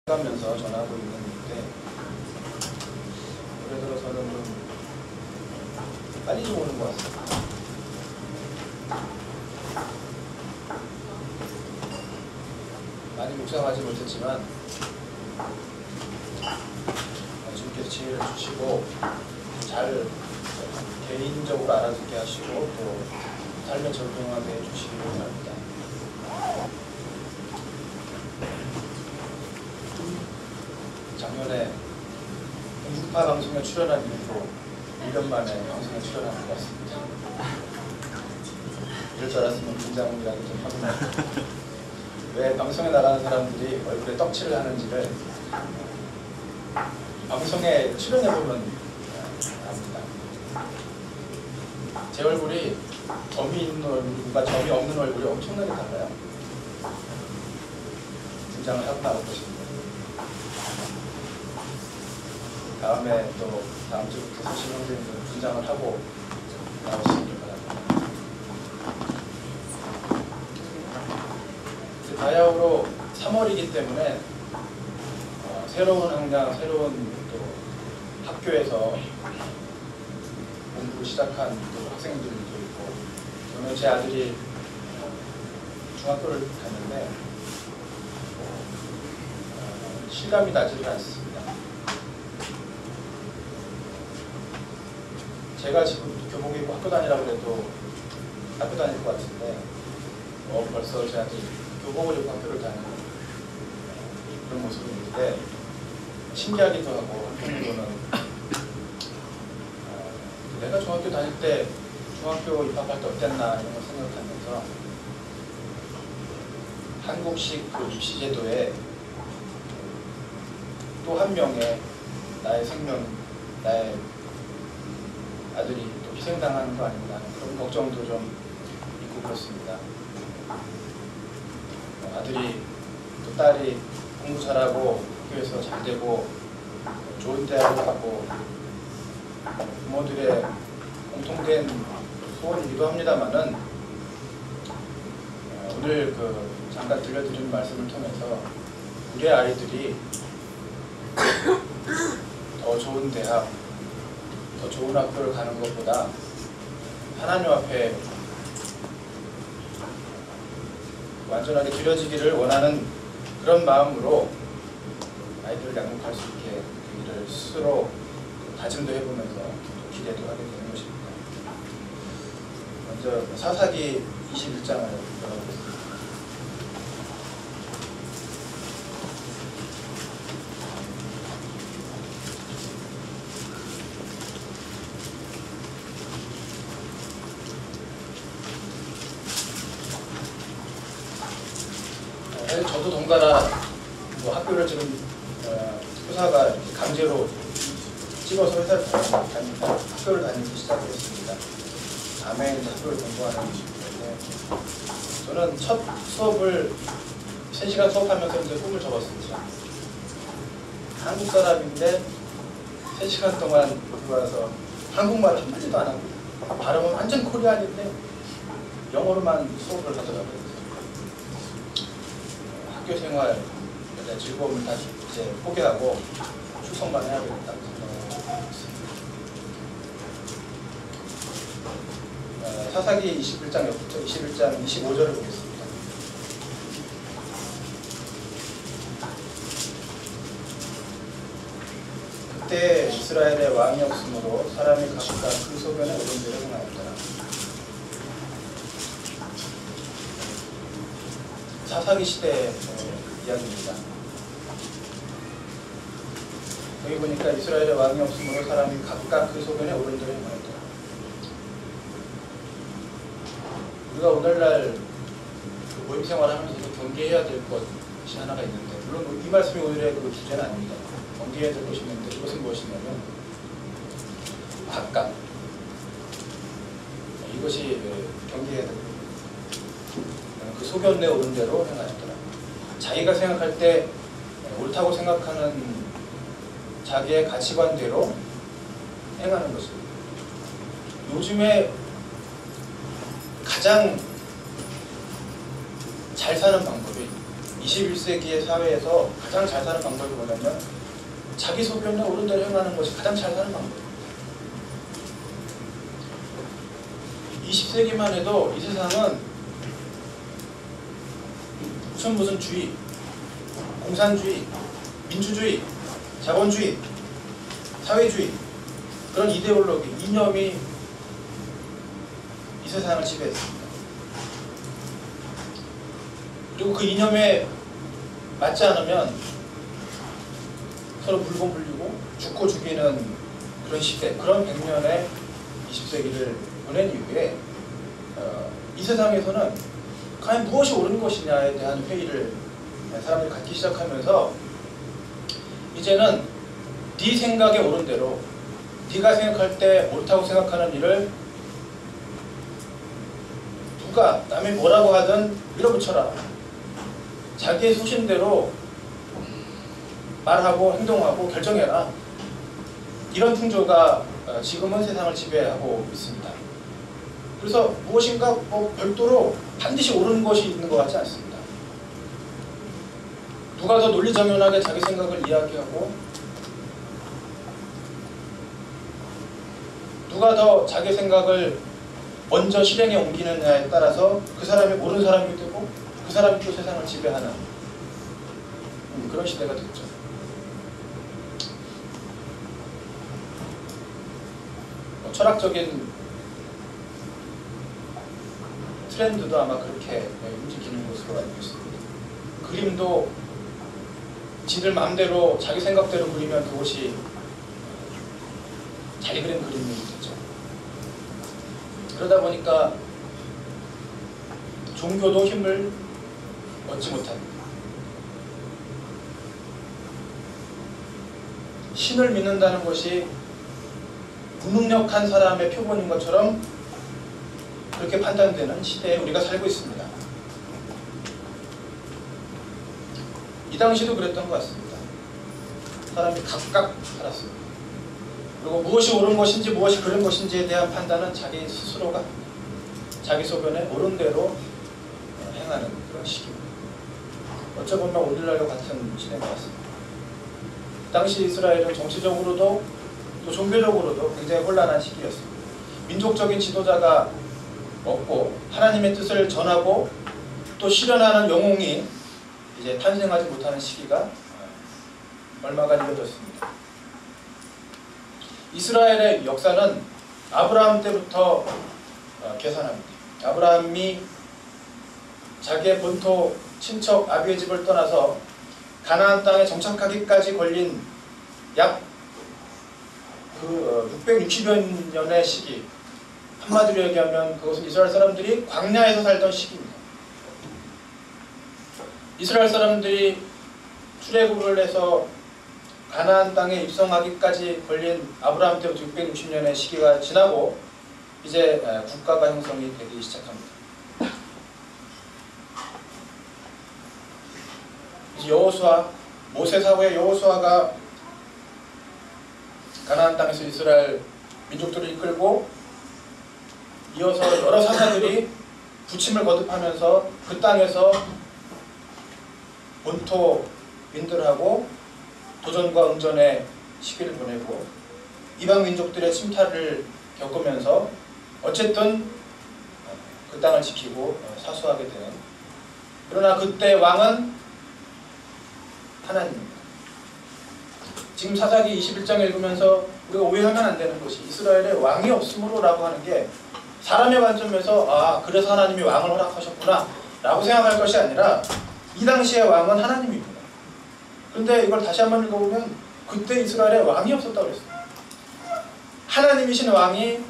가면서 전하고 있는데 올해 들어서는 좀 빨리 좀 오는 것 같습니다. 많이 묵상하지 못했지만 주님께서 지혜를 주시고 잘 개인적으로 알아듣게 하시고 또 삶에 적용하게 해주시기를 바랍니다. 작년에 공주파 방송에 출연한 이후로 1년 만에 방송에 출연한 것 같습니다. 이럴 줄 알았으면 분장이라도 좀 하고 왜 방송에 나가는 사람들이 얼굴에 떡칠을 하는지를 방송에 출연해보면 압니다. 제 얼굴이 점이 있는 얼굴과 점이 없는 얼굴이 엄청나게 달라요. 분장을 하고 나올 것입니다. 다음에 또 다음 주부터 소신 형제님들 분장을 하고 나오시길 바랍니다. 바야흐로 3월이기 때문에 새로운 학년, 새로운 또 학교에서 공부를 시작한 또 학생들도 있고, 저는 제 아들이 중학교를 갔는데 실감이 나지를 않습니다. 제가 지금 교복 입고 학교 다니라고 해도 학교 다닐 것 같은데 벌써 제 아들이 교복을 입고 학교를 다니는 그런 모습이 있는데 신기하기도 하고 한편으로는 내가 중학교 다닐 때 중학교 입학할 때 어땠나 이런 걸 생각하면서 한국식 그 입시 제도에 또 한 명의 나의 생명, 나의 아들이 또 희생당하는 거 아닌가 그런 걱정도 좀 있고 그렇습니다. 아들이 또 딸이 공부 잘하고 학교에서 잘 되고 좋은 대학을 가고 부모들의 공통된 소원이기도 합니다만은 오늘 잠깐 들려드린 말씀을 통해서 우리 아이들이 더 좋은 대학, 더 좋은 학교를 가는 것보다 하나님 앞에 완전하게 드려지기를 원하는 그런 마음으로 아이들을 양육할 수 있게 되기를 스스로 다짐도 해보면서 또 기대도 하게 되는 것입니다. 먼저 사사기 21장을 열어보겠습니다. 저도 동가라 학교를 지금 교사가 강제로 찍어서 회사를 다닙니다. 학교를 다니기 시작했습니다. 밤에 학교를 공부하는 것인데 저는 첫 수업을 3시간 수업하면서 이제 꿈을 접었습니다. 한국 사람인데 3시간 동안 여기 와서 한국말 한마디도 안 하고 발음은 완전 코리안인데 영어로만 수업을 하더라고요. 학교 생활, 즐거움을 다 이제 포기하고 출석만 해야겠다고 생각하고 있습니다. 사사기 21장 옆부터 21장 25절을 보겠습니다. 그때 이스라엘의 왕이 없으므로 사람이 각각 그 소변에 어른들을 행하였더라. 사사기 시대의 이야기입니다. 여기 보니까 이스라엘의 왕이 없으므로 사람이 각각 그 소변에 어른들을 행하였더라. 우리가 오늘날 모임 생활하면서도 경계해야 될 것이 하나가 있는데, 물론 이 말씀이 오늘의 그 주제는 아닙니다. 경계해야 될 것이 있는데 이것은 무엇이냐면 각각 이것이 경계해야 될 것. 그 소견 내 옳은 대로 행하였더라. 자기가 생각할 때 옳다고 생각하는 자기의 가치관대로 행하는 것입니다. 요즘에 가장 잘 사는 방법이 21세기의 사회에서 가장 잘 사는 방법이 뭐냐면 자기 소견에 옳은 대로 행하는 것이 가장 잘 사는 방법이에요. 20세기만 해도 이 세상은 무슨 주의, 공산주의, 민주주의, 자본주의, 사회주의 그런 이데올로기, 이념이 이 세상을 지배했습니다. 그리고 그 이념에 맞지 않으면 서로 물건 불리고 죽고 죽이는 그런 시대, 그런 100년의 20세기를 보낸 이후에 이 세상에서는 과연 무엇이 옳은 것이냐에 대한 회의를 사람들이 갖기 시작하면서 이제는 네 생각에 옳은 대로 네가 생각할 때 옳다고 생각하는 일을 누가 남이 뭐라고 하든 밀어붙여라. 자기의 소신대로 말하고 행동하고 결정해라. 이런 풍조가 지금은 세상을 지배하고 있습니다. 그래서 무엇인가 별도로 반드시 옳은 것이 있는 것 같지 않습니다. 누가 더 논리정연하게 자기 생각을 이야기하고 누가 더 자기 생각을 먼저 실행에 옮기느냐에 따라서 그 사람이 옳은 사람이 되고 그 사람이 또 세상을 지배하는 그런 시대가 됐죠. 철학적인 트렌드도 아마 그렇게 움직이는 것으로 알고 있습니다. 그림도 지들 마음대로 자기 생각대로 그리면 그것이 잘 그린 그림이 되죠. 그러다 보니까 종교도 힘을 얻지 못합니다. 신을 믿는다는 것이 무능력한 사람의 표본인 것처럼 그렇게 판단되는 시대에 우리가 살고 있습니다. 이 당시도 그랬던 것 같습니다. 사람이 각각 살았습니다. 그리고 무엇이 옳은 것인지 무엇이 그른 것인지에 대한 판단은 자기 스스로가 자기 소견에 옳은 대로 행하는 그런 시기입니다. 어찌 보면 오늘날과 같은 시대인 것 같습니다. 당시 이스라엘은 정치적으로도 또 종교적으로도 굉장히 혼란한 시기였습니다. 민족적인 지도자가 없고 하나님의 뜻을 전하고 또 실현하는 영웅이 이제 탄생하지 못하는 시기가 얼마간 이어졌습니다. 이스라엘의 역사는 아브라함 때부터 계산합니다. 아브라함이 자기의 본토 친척 아비의 집을 떠나서 가나안 땅에 정착하기까지 걸린 약 660여 년의 시기, 한마디로 얘기하면 그것은 이스라엘 사람들이 광야에서 살던 시기입니다. 이스라엘 사람들이 출애굽을 해서 가나안 땅에 입성하기까지 걸린 아브라함 때부터 660년의 시기가 지나고 이제 국가가 형성이 되기 시작합니다. 이제 여호수아, 모세 사후의 여호수아가 가나안 땅에서 이스라엘 민족들을 이끌고 이어서 여러 사사들이 부침을 거듭하면서 그 땅에서 본토민들하고 도전과 응전의 시기를 보내고 이방 민족들의 침탈을 겪으면서 어쨌든 그 땅을 지키고 사수하게 되는, 그러나 그때 왕은 하나님입니다. 지금 사사기 21장 읽으면서 우리가 오해하면 안 되는 것이 이스라엘에 왕이 없으므로 라고 하는 게 사람의 관점에서 그래서 하나님이 왕을 허락하셨구나 라고 생각할 것이 아니라 이 당시의 왕은 하나님입니다. 그런데 이걸 다시 한번 읽어보면 그때 이스라엘에 왕이 없었다고 그랬어요. 하나님이신 왕이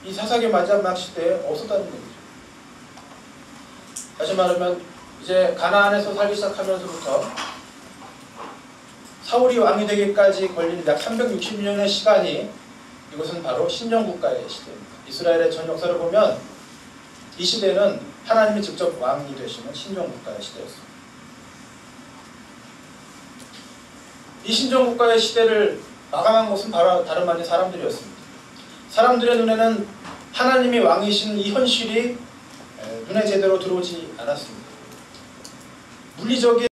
이 사사기 마지막 시대에 없었다는 얘기죠. 다시 말하면 이제 가나안에서 살기 시작하면서부터 사울이 왕이 되기까지 걸린 약 360년의 시간이, 이것은 바로 신정국가의 시대입니다. 이스라엘의 전 역사를 보면 이 시대는 하나님이 직접 왕이 되시는 신정국가의 시대였습니다. 이 신정국가의 시대를 마감한 것은 바로 다름 아닌 사람들이었습니다. 사람들의 눈에는 하나님이 왕이신 이 현실이 눈에 제대로 들어오지 않았습니다. 않았습니다. 물리적인